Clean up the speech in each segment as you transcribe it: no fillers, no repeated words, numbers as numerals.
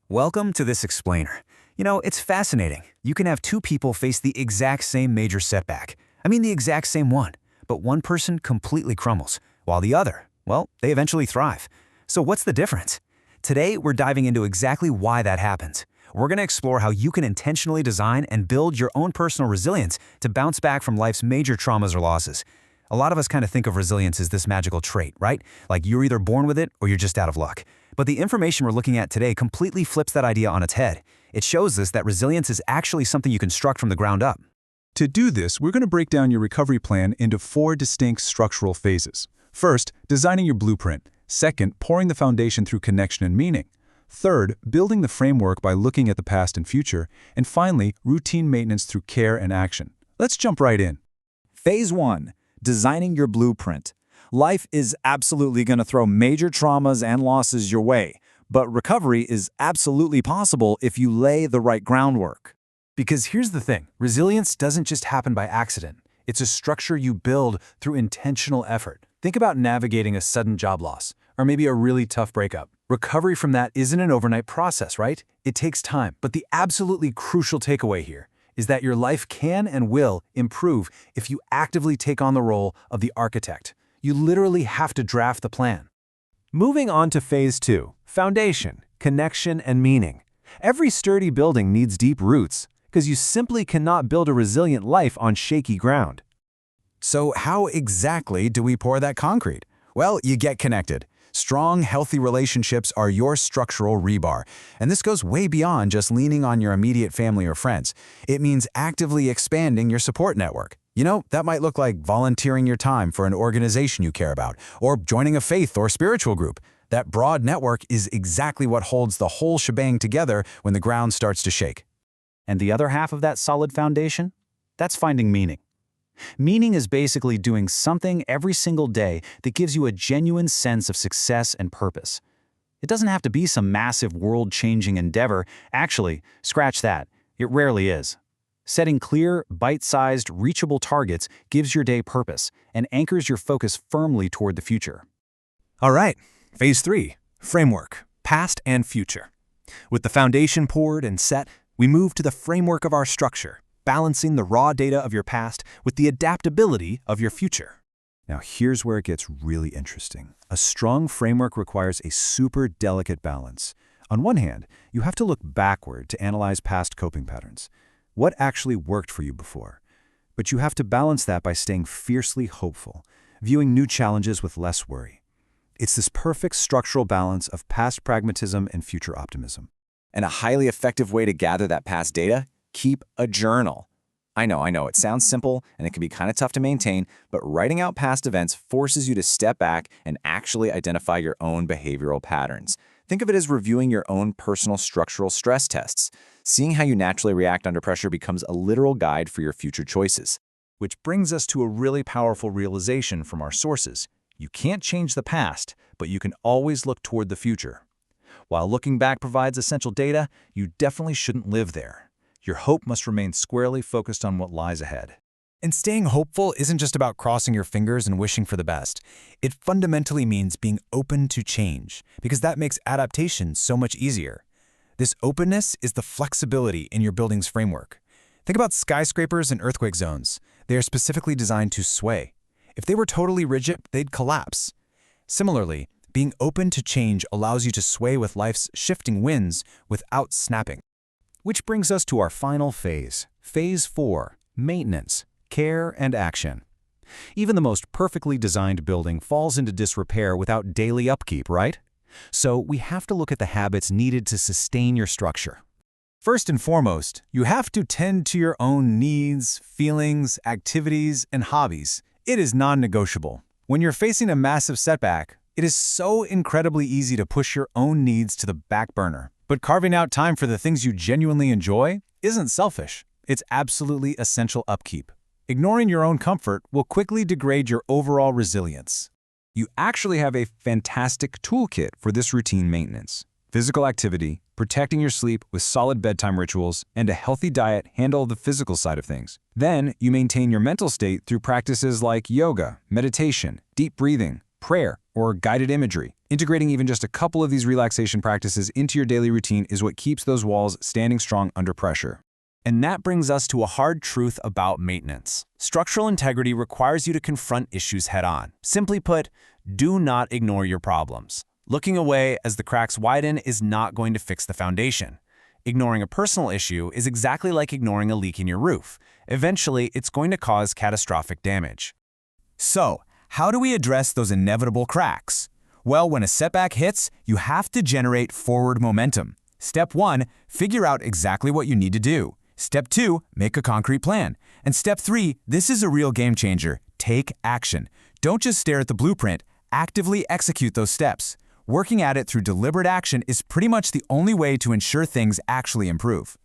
Welcome to this explainer. It's fascinating. You can have two people face the exact same major setback. I mean the exact same one. But one person completely crumbles, while the other, well, they eventually thrive. So what's the difference? Today, we're diving into exactly why that happens. We're going to explore how you can intentionally design and build your own personal resilience to bounce back from life's major traumas or losses. A lot of us kind of think of resilience as this magical trait, right? Like you're either born with it or you're just out of luck. But the information we're looking at today completely flips that idea on its head. It shows us that resilience is actually something you construct from the ground up. To do this, we're going to break down your recovery plan into 4 distinct structural phases. First, designing your blueprint. Second, pouring the foundation through connection and meaning. Third, building the framework by looking at the past and future. And finally, routine maintenance through care and action. Let's jump right in. Phase 1. Designing your blueprint. Life is absolutely going to throw major traumas and losses your way, but recovery is absolutely possible if you lay the right groundwork. Because here's the thing, resilience doesn't just happen by accident. It's a structure you build through intentional effort. Think about navigating a sudden job loss, or maybe a really tough breakup. Recovery from that isn't an overnight process, right? It takes time. But the absolutely crucial takeaway here is that your life can and will improve if you actively take on the role of the architect. You literally have to draft the plan. Moving on to Phase 2, foundation, connection, and meaning. Every sturdy building needs deep roots, because you simply cannot build a resilient life on shaky ground. So how exactly do we pour that concrete? Well, you get connected. Strong, healthy relationships are your structural rebar. And this goes way beyond just leaning on your immediate family or friends. It means actively expanding your support network. That might look like volunteering your time for an organization you care about, or joining a faith or spiritual group. That broad network is exactly what holds the whole shebang together when the ground starts to shake. And the other half of that solid foundation? That's finding meaning. Meaning is basically doing something every single day that gives you a genuine sense of success and purpose. It doesn't have to be some massive world-changing endeavor. Actually, scratch that. It rarely is. Setting clear, bite-sized, reachable targets gives your day purpose and anchors your focus firmly toward the future. All right, Phase 3, framework, past and future. With the foundation poured and set, we move to the framework of our structure, balancing the raw data of your past with the adaptability of your future. Now here's where it gets really interesting. A strong framework requires a super delicate balance. On one hand, you have to look backward to analyze past coping patterns. What actually worked for you before? But you have to balance that by staying fiercely hopeful, viewing new challenges with less worry. It's this perfect structural balance of past pragmatism and future optimism. And a highly effective way to gather that past data? Keep a journal. I know, it sounds simple and it can be kind of tough to maintain, but writing out past events forces you to step back and actually identify your own behavioral patterns. Think of it as reviewing your own personal structural stress tests. Seeing how you naturally react under pressure becomes a literal guide for your future choices. Which brings us to a really powerful realization from our sources. You can't change the past, but you can always look toward the future. While looking back provides essential data, you definitely shouldn't live there. Your hope must remain squarely focused on what lies ahead. And staying hopeful isn't just about crossing your fingers and wishing for the best. It fundamentally means being open to change, because that makes adaptation so much easier. This openness is the flexibility in your building's framework. Think about skyscrapers and earthquake zones. They are specifically designed to sway. If they were totally rigid, they'd collapse. Similarly, being open to change allows you to sway with life's shifting winds without snapping. Which brings us to our final phase, Phase 4, maintenance, care, and action. Even the most perfectly designed building falls into disrepair without daily upkeep, right? So we have to look at the habits needed to sustain your structure. First and foremost, you have to tend to your own needs, feelings, activities, and hobbies. It is non-negotiable. When you're facing a massive setback, it is so incredibly easy to push your own needs to the back burner. But carving out time for the things you genuinely enjoy isn't selfish. It's absolutely essential upkeep. Ignoring your own comfort will quickly degrade your overall resilience. You actually have a fantastic toolkit for this routine maintenance. Physical activity, protecting your sleep with solid bedtime rituals, and a healthy diet handle the physical side of things. Then, you maintain your mental state through practices like yoga, meditation, deep breathing, prayer, or guided imagery. Integrating even just a couple of these relaxation practices into your daily routine is what keeps those walls standing strong under pressure. And that brings us to a hard truth about maintenance. Structural integrity requires you to confront issues head-on. Simply put, do not ignore your problems. Looking away as the cracks widen is not going to fix the foundation. Ignoring a personal issue is exactly like ignoring a leak in your roof. Eventually, it's going to cause catastrophic damage. So, how do we address those inevitable cracks? Well, when a setback hits, you have to generate forward momentum. Step 1, figure out exactly what you need to do. Step 2, make a concrete plan. And Step 3, this is a real game changer. Take action. Don't just stare at the blueprint, actively execute those steps. Working at it through deliberate action is pretty much the only way to ensure things actually improve.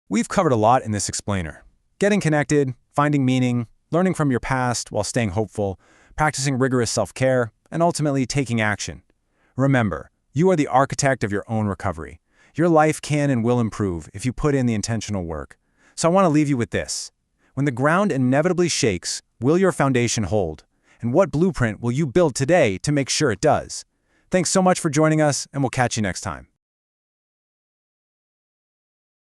We've covered a lot in this explainer. Getting connected, finding meaning, learning from your past while staying hopeful, practicing rigorous self-care, and ultimately taking action. Remember, you are the architect of your own recovery. Your life can and will improve if you put in the intentional work. So I want to leave you with this. When the ground inevitably shakes, will your foundation hold? And what blueprint will you build today to make sure it does? Thanks so much for joining us, and we'll catch you next time.